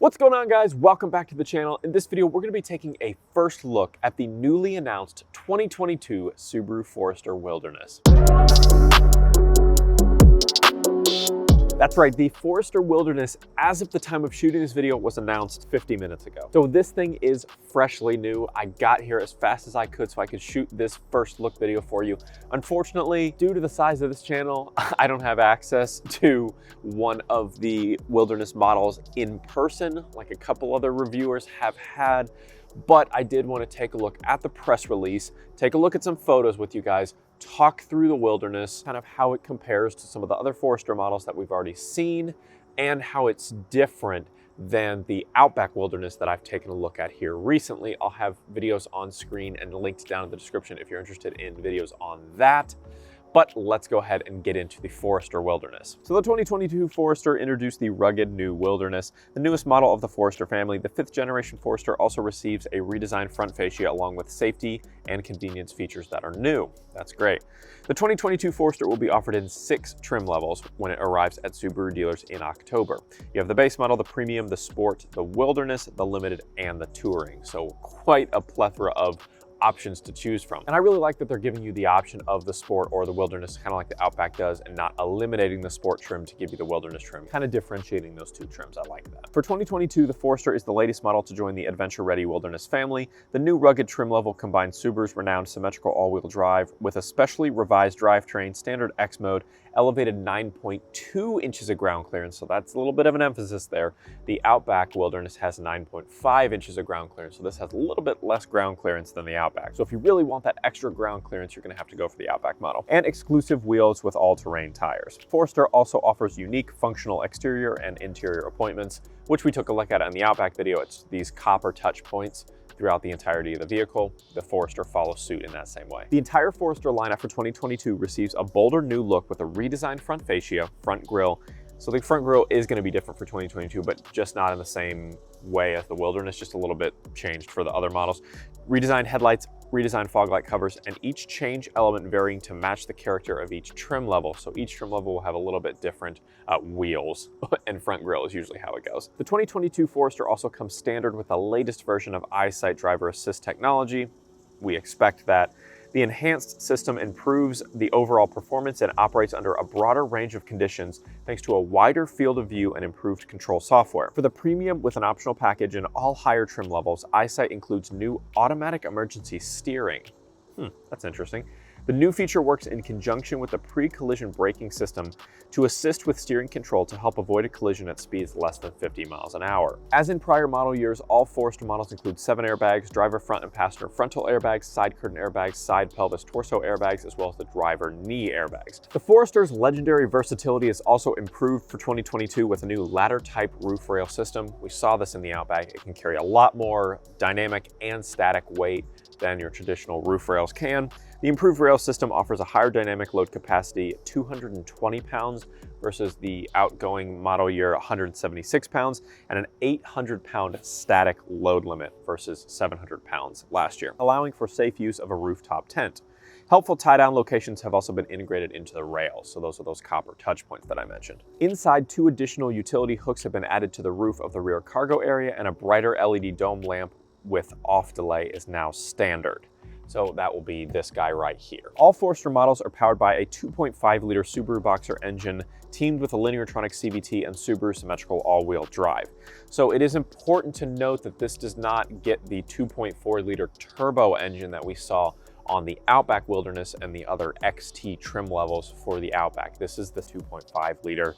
What's going on, guys? Welcome back to the channel. In this video, we're going to be taking a first look at the newly announced 2022 Subaru Forester Wilderness. That's right, the Forester Wilderness, as of the time of shooting this video, was announced 50 minutes ago. So this thing is freshly new. I got here as fast as I could so I could shoot this first look video for you. Unfortunately, due to the size of this channel, I don't have access to one of the Wilderness models in person, like a couple other reviewers have had. But I did want to take a look at the press release, take a look at some photos with you guys, talk through the Wilderness, kind of how it compares to some of the other Forester models that we've already seen, and how it's different than the Outback Wilderness that I've taken a look at here recently. I'll have videos on screen and linked down in the description if you're interested in videos on that. But let's go ahead and get into the Forester Wilderness. So the 2022 Forester introduced the rugged new Wilderness, the newest model of the Forester family. The 5th generation Forester also receives a redesigned front fascia along with safety and convenience features that are new. That's great. The 2022 Forester will be offered in 6 trim levels when it arrives at Subaru dealers in October. You have the base model, the premium, the sport, the Wilderness, the limited, and the touring. So quite a plethora of options to choose from. And I really like that they're giving you the option of the sport or the Wilderness, kind of like the Outback does, and not eliminating the sport trim to give you the Wilderness trim, kind of differentiating those two trims. I like that. For 2022, the Forester is the latest model to join the adventure-ready Wilderness family. The new rugged trim level combines Subaru's renowned symmetrical all-wheel drive with a specially revised drivetrain, standard X mode, elevated 9.2 inches of ground clearance, so that's a little bit of an emphasis there. The Outback Wilderness has 9.5 inches of ground clearance, so this has a little bit less ground clearance than the Outback. So if you really want that extra ground clearance, you're going to have to go for the Outback model. And exclusive wheels with all-terrain tires. Forester also offers unique functional exterior and interior appointments, which we took a look at in the Outback video. It's these copper touch points throughout the entirety of the vehicle. The Forester follows suit in that same way. The entire Forester lineup for 2022 receives a bolder new look with a redesigned front fascia, front grille. So the front grille is going to be different for 2022, but just not in the same way as the Wilderness, just a little bit changed for the other models. Redesigned headlights, redesigned fog light covers, and each change element varying to match the character of each trim level. So each trim level will have a little bit different wheels and front grille is usually how it goes. The 2022 Forester also comes standard with the latest version of EyeSight driver assist technology. We expect that. The enhanced system improves the overall performance and operates under a broader range of conditions thanks to a wider field of view and improved control software. For the premium with an optional package in all higher trim levels, EyeSight includes new automatic emergency steering. That's interesting. The new feature works in conjunction with the pre-collision braking system to assist with steering control to help avoid a collision at speeds less than 50 miles an hour. As in prior model years, all Forester models include 7 airbags, driver front and passenger frontal airbags, side curtain airbags, side pelvis torso airbags, as well as the driver knee airbags. The Forester's legendary versatility is also improved for 2022 with a new ladder type roof rail system. We saw this in the Outback. It can carry a lot more dynamic and static weight than your traditional roof rails can. The improved rail system offers a higher dynamic load capacity, 220 pounds versus the outgoing model year 176 pounds, and an 800-pound static load limit versus 700 pounds last year, allowing for safe use of a rooftop tent. Helpful tie-down locations have also been integrated into the rails, so those are those copper touch points that I mentioned. Inside, 2 additional utility hooks have been added to the roof of the rear cargo area, and a brighter LED dome lamp with off delay is now standard. So that will be this guy right here. All Forester models are powered by a 2.5-liter Subaru Boxer engine teamed with a Lineartronic CVT and Subaru symmetrical all-wheel drive. So it is important to note that this does not get the 2.4-liter turbo engine that we saw on the Outback Wilderness and the other XT trim levels for the Outback. This is the 2.5-liter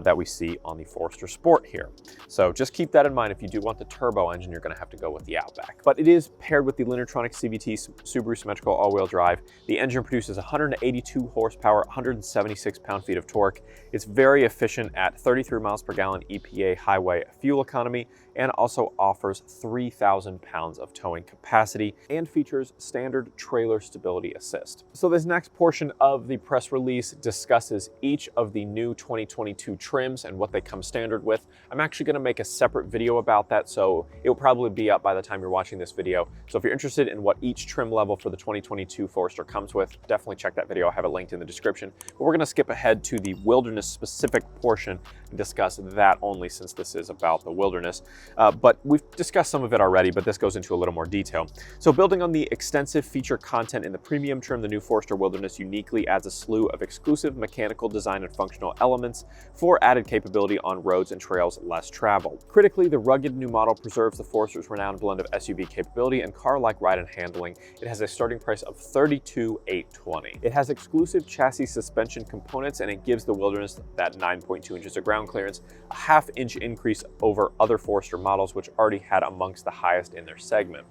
that we see on the Forester Sport here. So just keep that in mind. If you do want the turbo engine, you're going to have to go with the Outback. But it is paired with the Lineartronic CVT Subaru symmetrical all-wheel drive. The engine produces 182 horsepower, 176 pound-feet of torque. It's very efficient at 33 miles per gallon EPA highway fuel economy, and also offers 3,000 pounds of towing capacity and features standard trailer stability assist. So this next portion of the press release discusses each of the new 2022 trims and what they come standard with. I'm actually going to make a separate video about that, so it will probably be up by the time you're watching this video. So if you're interested in what each trim level for the 2022 Forester comes with, definitely check that video. I'll have it linked in the description. But we're going to skip ahead to the Wilderness specific portion discuss that only since this is about the wilderness. But we've discussed some of it already, but this goes into a little more detail. So building on the extensive feature content in the premium trim, the new Forester Wilderness uniquely adds a slew of exclusive mechanical design and functional elements for added capability on roads and trails less traveled. Critically, the rugged new model preserves the Forester's renowned blend of SUV capability and car-like ride and handling. It has a starting price of $32,820. It has exclusive chassis suspension components, and it gives the Wilderness that 9.2 inches of ground clearance, a half-inch increase over other Forester models, which already had amongst the highest in their segment.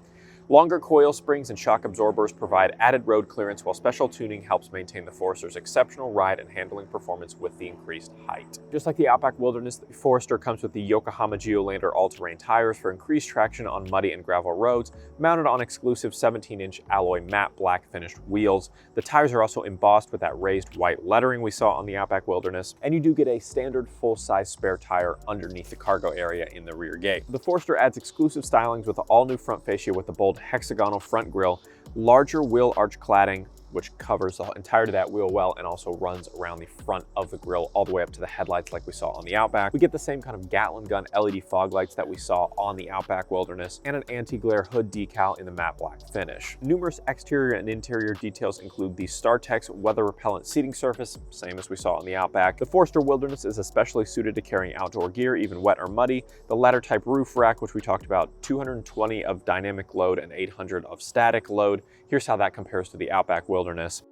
Longer coil springs and shock absorbers provide added road clearance, while special tuning helps maintain the Forester's exceptional ride and handling performance with the increased height. Just like the Outback Wilderness, the Forester comes with the Yokohama Geolandar all-terrain tires for increased traction on muddy and gravel roads, mounted on exclusive 17-inch alloy matte black finished wheels. The tires are also embossed with that raised white lettering we saw on the Outback Wilderness, and you do get a standard full-size spare tire underneath the cargo area in the rear gate. The Forester adds exclusive stylings with the all-new front fascia with the bold hexagonal front grille, larger wheel arch cladding, which covers the entirety of that wheel well and also runs around the front of the grille all the way up to the headlights like we saw on the Outback. We get the same kind of Gatling gun LED fog lights that we saw on the Outback Wilderness, and an anti-glare hood decal in the matte black finish. Numerous exterior and interior details include the StarTex weather repellent seating surface, same as we saw on the Outback. The Forester Wilderness is especially suited to carrying outdoor gear, even wet or muddy. The ladder type roof rack, which we talked about, 220 of dynamic load and 800 of static load. Here's how that compares to the Outback Wilderness.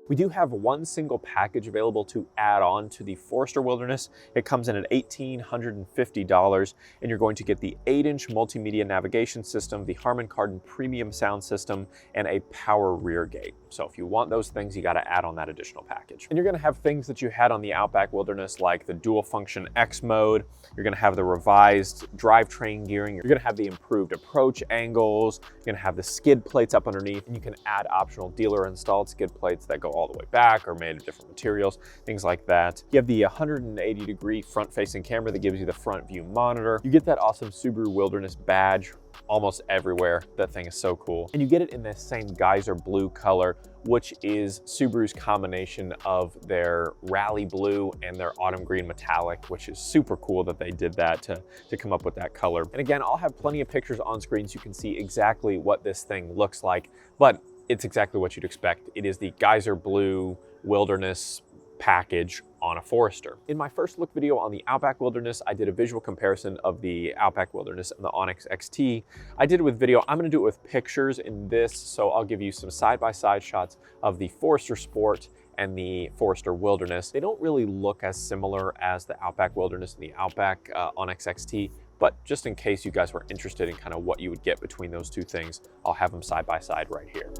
We do have one single package available to add on to the Forester Wilderness. It comes in at $1,850, and you're going to get the 8-inch multimedia navigation system, the Harman Kardon premium sound system, and a power rear gate. So if you want those things, you got to add on that additional package. And you're going to have things that you had on the Outback Wilderness, like the dual function X mode. You're going to have the revised drivetrain gearing. You're going to have the improved approach angles. You're going to have the skid plates up underneath, and you can add optional dealer installed skid plates that go all the way back or made of different materials, things like that. You have the 180-degree front-facing camera that gives you the front view monitor. You get that awesome Subaru Wilderness badge almost everywhere. That thing is so cool. And you get it in this same geyser blue color, which is Subaru's combination of their rally blue and their autumn green metallic, which is super cool that they did that to come up with that color. And again, I'll have plenty of pictures on screen so you can see exactly what this thing looks like, but it's exactly what you'd expect. It is the geyser blue Wilderness package on a Forester. In my first look video on the Outback Wilderness, I did a visual comparison of the Outback Wilderness and the Onyx XT. I did it with video. I'm going to do it with pictures in this, so I'll give you some side-by-side shots of the Forester Sport and the Forester Wilderness. They don't really look as similar as the Outback Wilderness and the Outback Onyx XT, but just in case you guys were interested in kind of what you would get between those two things, I'll have them side by side right here.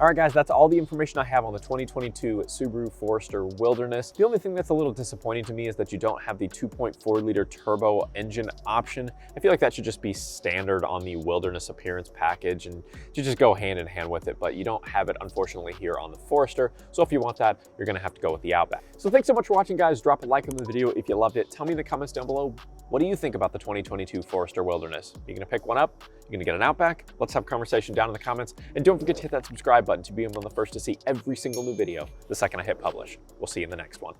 All right, guys, that's all the information I have on the 2022 Subaru Forester Wilderness. The only thing that's a little disappointing to me is that you don't have the 2.4-liter turbo engine option. I feel like that should just be standard on the Wilderness appearance package, and you just go hand in hand with it, but you don't have it, unfortunately, here on the Forester. So if you want that, you're gonna have to go with the Outback. So thanks so much for watching, guys. Drop a like on the video if you loved it. Tell me in the comments down below, what do you think about the 2022 Forester Wilderness? You gonna pick one up? You gonna get an Outback? Let's have a conversation down in the comments. And don't forget to hit that subscribe button to be one of the first to see every single new video the second I hit publish. We'll see you in the next one.